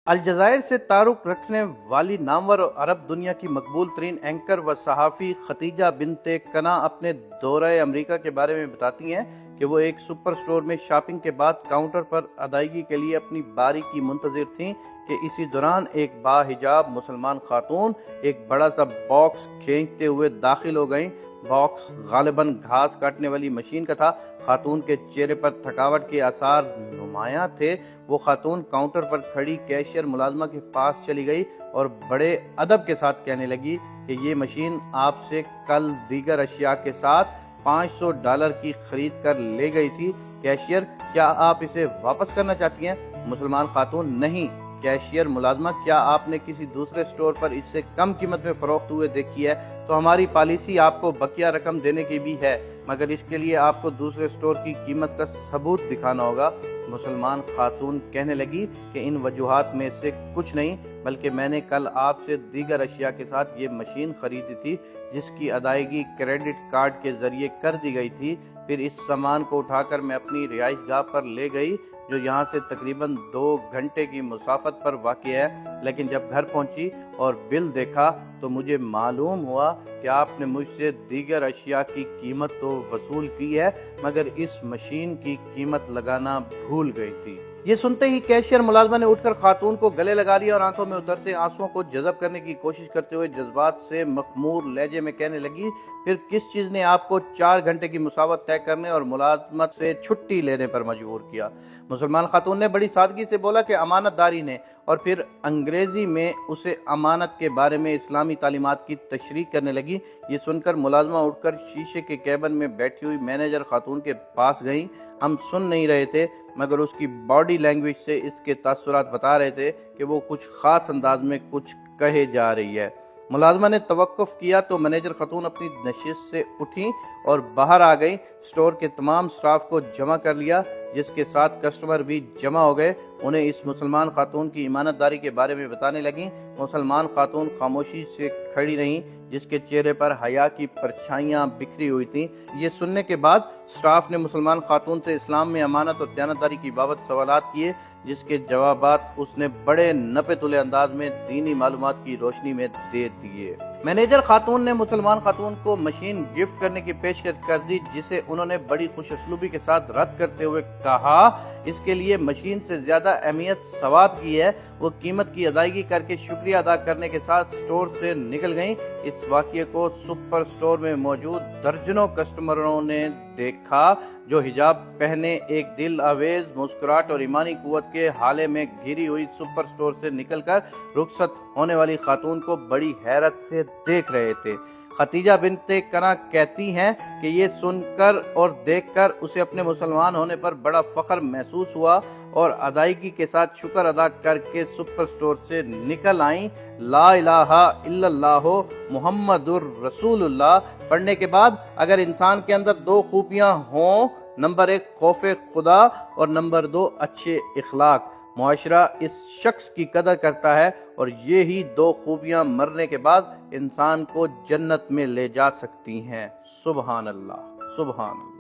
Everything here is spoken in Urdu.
الجزائر سے تعلق رکھنے والی نامور اور عرب دنیا کی مقبول ترین اینکر و صحافی ختیجہ بنت کنا اپنے دورہ امریکہ کے بارے میں بتاتی ہیں کہ وہ ایک سپر سٹور میں شاپنگ کے بعد کاؤنٹر پر ادائیگی کے لیے اپنی باری کی منتظر تھیں کہ اسی دوران ایک باحجاب مسلمان خاتون ایک بڑا سا باکس کھینچتے ہوئے داخل ہو گئیں۔ باکس غالباً گھاس کاٹنے والی مشین کا تھا۔ خاتون کے چہرے پر تھکاوٹ کے آثار نمایاں تھے۔ وہ خاتون کاؤنٹر پر کھڑی کیشیئر ملازمہ کے پاس چلی گئی اور بڑے ادب کے ساتھ کہنے لگی کہ یہ مشین آپ سے کل دیگر اشیاء کے ساتھ $500 کی خرید کر لے گئی تھی۔ کیشیئر، کیا آپ اسے واپس کرنا چاہتی ہیں؟ مسلمان خاتون: نہیں۔ کیشیئر ملازمہ: کیا آپ نے کسی دوسرے سٹور پر اس سے کم قیمت میں فروخت ہوئے دیکھی ہے تو ہماری پالیسی آپ کو بقیہ رقم دینے کی بھی ہے، مگر اس کے لیے آپ کو دوسرے سٹور کی قیمت کا ثبوت دکھانا ہوگا۔ مسلمان خاتون کہنے لگی کہ ان وجوہات میں سے کچھ نہیں، بلکہ میں نے کل آپ سے دیگر اشیاء کے ساتھ یہ مشین خریدی تھی جس کی ادائیگی کریڈٹ کارڈ کے ذریعے کر دی گئی تھی۔ پھر اس سامان کو اٹھا کر میں اپنی رہائش گاہ پر لے گئی جو یہاں سے تقریباً 2 گھنٹے کی مسافت پر واقع ہے، لیکن جب گھر پہنچی اور بل دیکھا تو مجھے معلوم ہوا کہ آپ نے مجھ سے دیگر اشیاء کی قیمت تو وصول کی ہے مگر اس مشین کی قیمت لگانا بھول گئی تھی۔ یہ سنتے ہی کیشیئر ملازمہ نے اٹھ کر خاتون کو گلے لگا لیا اور آنکھوں میں اترتے آنسوؤں کو جذب کرنے کی کوشش کرتے ہوئے جذبات سے مخمور لہجے میں کہنے لگی، پھر کس چیز نے آپ کو 4 گھنٹے کی مسافت طے کرنے اور ملازمت سے چھٹی لینے پر مجبور کیا؟ مسلمان خاتون نے بڑی سادگی سے بولا کہ امانت داری نے، اور پھر انگریزی میں اسے امانت کے بارے میں اسلامی تعلیمات کی تشریح کرنے لگی۔ یہ سن کر ملازمہ اٹھ کر شیشے کے کیبن میں بیٹھی ہوئی مینیجر خاتون کے پاس گئیں۔ ہم سن نہیں رہے تھے مگر اس کی باڈی لینگویج سے اس کے تاثرات بتا رہے تھے کہ وہ کچھ خاص انداز میں کچھ کہے جا رہی ہے۔ ملازمہ نے توقف کیا تو مینیجر خاتون اپنی نشست سے اٹھیں اور باہر آ گئیں۔ سٹور کے تمام سٹاف کو جمع کر لیا جس کے ساتھ کسٹمر بھی جمع ہو گئے۔ انہیں اس مسلمان خاتون کی امانت داری کے بارے میں بتانے لگیں۔ مسلمان خاتون خاموشی سے کھڑی رہیں جس کے چہرے پر حیا کی پرچھائیاں بکھری ہوئی تھیں۔ یہ سننے کے بعد سٹاف نے مسلمان خاتون سے اسلام میں امانت اور دیانتداری کی بابت سوالات کیے جس کے جوابات اس نے بڑے نپے تلے انداز میں دینی معلومات کی روشنی میں دے دیے۔ مینیجر خاتون نے مسلمان خاتون کو مشین گفٹ کرنے کی پیشکش کر دی جسے انہوں نے بڑی خوش اسلوبی کے ساتھ رد کرتے ہوئے کہا اس کے لیے مشین سے زیادہ اہمیت ثواب کی ہے۔ وہ قیمت کی ادائیگی کر کے شکریہ ادا کرنے کے ساتھ سٹور سے نکل گئیں۔ اس واقعے کو سپر سٹور میں موجود درجنوں کسٹمروں نے دیکھا جو حجاب پہنے ایک دل آویز مسکراہٹ اور ایمانی قوت کے حالے میں گھری ہوئی سپر سٹور سے نکل کر رخصت ہونے والی خاتون کو بڑی حیرت سے دیکھ رہے تھے۔ ختیجہ بنت کنا کہتی ہیں کہ یہ سن کر اور دیکھ کر اسے اپنے مسلمان ہونے پر بڑا فخر محسوس ہوا اور ادائیگی کے ساتھ شکر ادا کر کے سپر سٹور سے نکل آئیں۔ لا الہ الا اللہ محمد الرسول اللہ پڑھنے کے بعد اگر انسان کے اندر 2 خوبیاں ہوں، نمبر 1 خوف خدا اور نمبر 2 اچھے اخلاق، معاشرہ اس شخص کی قدر کرتا ہے اور یہی 2 خوبیاں مرنے کے بعد انسان کو جنت میں لے جا سکتی ہیں۔ سبحان اللہ، سبحان اللہ۔